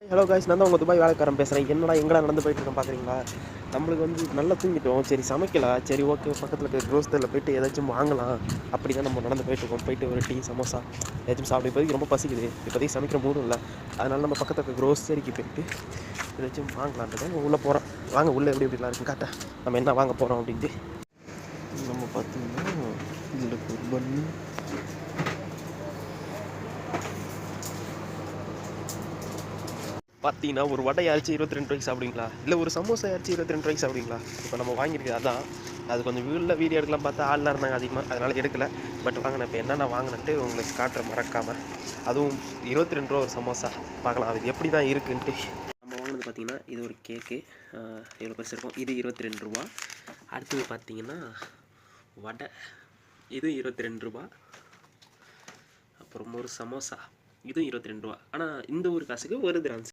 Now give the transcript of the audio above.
Hello guys, நான் தான் உங்கள் துபாய் வேலைக்காரன் பேசுகிறேன். என்னடா எங்கடா நடந்து போயிட்டுருக்கேன் பார்க்குறீங்களா? நம்மளுக்கு நல்லா தூங்கிட்டோம். சரி சமைக்கலாம், சரி ஓகே பக்கத்தில் இருக்க க்ரோஸரியில் போய்ட்டு ஏதாச்சும் வாங்கலாம். அப்படி தான் நம்ம நடந்து போயிட்டுருக்கோம். போயிட்டு ஒரு டீ சமோசா ஏதாச்சும் சாப்பிட இப்போதைக்கு ரொம்ப பசிக்குது. இப்போதைக்கு சமைக்கிற மூடும் இல்லை. அதனால் நம்ம பக்கத்தில் இருக்க க்ரோஸரிக்கு போய்ட்டு ஏதாச்சும் வாங்கலான்ட்டு உள்ளே போகிறோம். வாங்க உள்ளே எப்படி எப்படிலாம் இருக்குன்னு காட்ட நம்ம என்ன வாங்க போகிறோம் அப்படின்ட்டு. நம்ம பார்த்தீங்கன்னா இதில் பண்ணி பார்த்தீங்கன்னா ஒரு வடை அரிச்சு 22 ரூபாய்க்கு சாப்பிடுவீங்களா, இல்லை ஒரு சமோசா அரிச்சு 22 ரூபாய்க்கு சாப்பிடுவீங்களா? இப்போ நம்ம வாங்கியிருக்கிறது அதான். அது கொஞ்சம் வீடியோ எடுக்கலாம் பார்த்தா ஆள்லாம் இருந்தாங்க அதிகமாக, அதனால் எடுக்கலை. பட் வாங்க நான் இப்போ என்னென்ன வாங்கினேன்ட்டு உங்களுக்கு காட்டுறேன் மறக்காமல். அதுவும் 22 ரூபா ஒரு சமோசா. பார்க்கலாம் அது எப்படி தான் இருக்குன்ட்டு. நம்ம வாங்கினது பார்த்தீங்கன்னா இது ஒரு கேக்கு, எவ்வளோ பெருசு இருக்கும். இது 22 ரூபா. அடுத்தது பார்த்தீங்கன்னா வடை, இது 22 ரூபா. அப்புறம் ஒரு சமோசா, இதுவும் 22 ரூபா. ஆனால் இந்த ஒரு காசுக்கு ஒரு திராம்ஸ்.